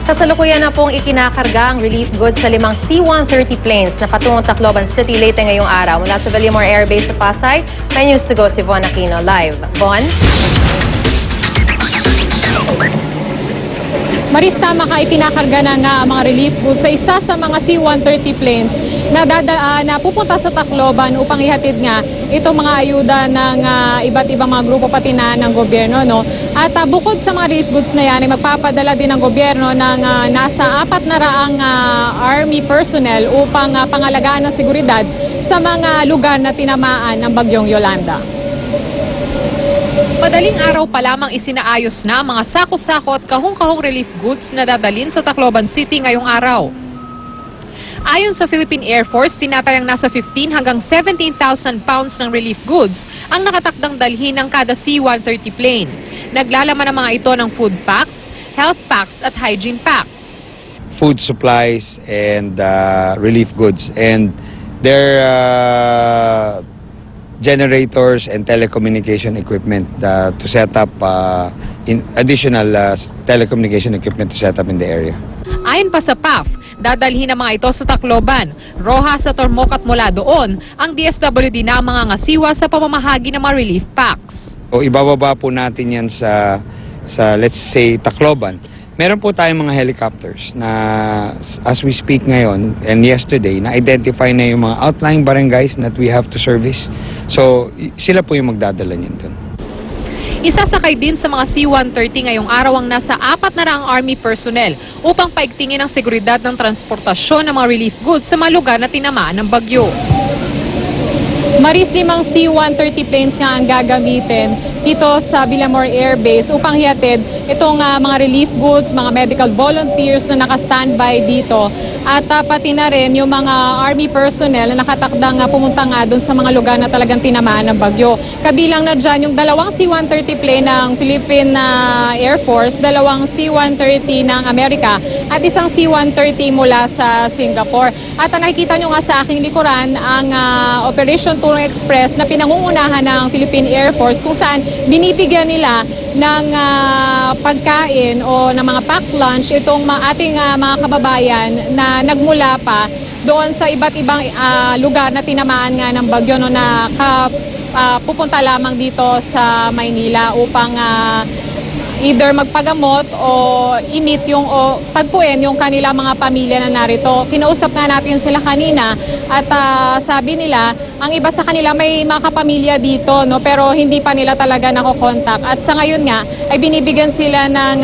Kasalukuyan na pong ikinakarga ang relief goods sa 5 C-130 planes na patungong Tacloban City Leyte ngayong araw. Mula sa Villamor Air Base sa Pasay, may news to go si Von Aquino live. Von? Maris, tama ka, ipinakarga na nga ang mga relief goods sa isa sa mga C-130 planes na pupunta sa Tacloban upang ihatid nga itong mga ayuda ng iba't ibang mga grupo pati na ng gobyerno. No? At bukod sa mga relief goods na yan, ay magpapadala din ng gobyerno ng nasa 400 Army personnel upang pangalagaan ng seguridad sa mga lugar na tinamaan ng bagyong Yolanda. Madaling araw pa lamang isinaayos na mga sako-sako at kahong-kahong relief goods na dadalhin sa Tacloban City ngayong araw. Ayon sa Philippine Air Force, tinatayang nasa 15 hanggang 17,000 pounds ng relief goods ang nakatakdang dalhin ng kada C-130 plane. Naglalaman ang mga ito ng food packs, health packs at hygiene packs. Food supplies and relief goods, and their generators and telecommunication equipment to set up additional telecommunication equipment to set up in the area. Ayon pa sa PAF, dadalhin ang mga ito sa Tacloban, Rojas at Ormoc at mula doon, ang DSWD na ang mga ngasiwa sa pamamahagi ng mga relief packs. O ibababa po natin yan sa let's say Tacloban. Meron po tayong mga helicopters na as we speak ngayon and yesterday, na-identify na yung mga outlying barangays that we have to service. So sila po yung magdadala niyan doon. Isasakay din sa mga C-130 ngayong araw ang nasa 400 Army personnel upang paigtingin ang seguridad ng transportasyon ng mga relief goods sa mga lugar na tinamaan ng bagyo. Maris, 5 C-130 planes nga ang gagamitin dito sa Villamor Air Base upang hihatid itong mga relief goods, mga medical volunteers na naka-standby dito at pati na rin yung mga Army personnel na nakatakdang pumunta nga doon sa mga lugar na talagang tinamaan ng bagyo. Kabilang na dyan yung 2 C-130 plane ng Philippine Air Force, 2 C-130 ng Amerika at isang C-130 mula sa Singapore. At nakikita nyo nga sa aking likuran ang Operation Tulong Express na pinangungunahan ng Philippine Air Force kung saan binibigyan nila ng pagkain o ng mga pack lunch itong ating mga kababayan na nagmula pa doon sa iba't ibang lugar na tinamaan nga ng bagyo no, na pupunta lamang dito sa Maynila upang either magpagamot o i-meet o tagpuin yung kanila mga pamilya na narito. Kinausap nga natin sila kanina at sabi nila, ang iba sa kanila may mga kapamilya dito, no, pero hindi pa nila talaga nakokontak. At sa ngayon nga, ay binibigyan sila ng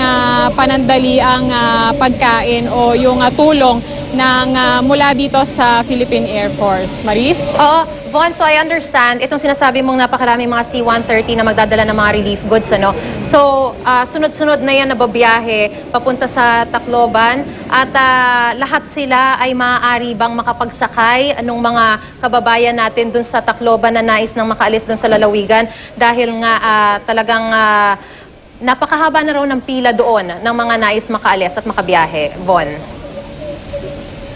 panandaliang pagkain o yung tulong ng mula dito sa Philippine Air Force. Maris? Von, so I understand, itong sinasabi mong napakarami mga C-130 na magdadala ng mga relief goods, ano? So, sunod-sunod na yan na babiyahe papunta sa Tacloban at lahat sila ay maaari bang makapagsakay anong mga kababayan natin dun sa Tacloban na nais nang makaalis dun sa lalawigan dahil nga talagang napakahaba na raw ng pila doon ng mga nais makaalis at makabiyahe. Von?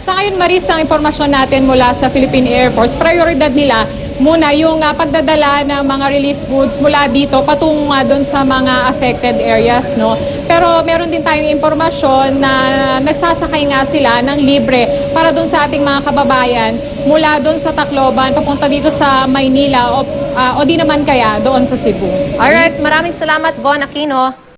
Sa ngayon, Maris, ang impormasyon natin mula sa Philippine Air Force, prioridad nila muna yung pagdadala ng mga relief goods mula dito patungo doon sa mga affected areas. No? Pero meron din tayong impormasyon na nagsasakay nga sila ng libre para doon sa ating mga kababayan mula doon sa Tacloban papunta dito sa Maynila o di naman kaya doon sa Cebu. Alright, maraming salamat, Von Aquino.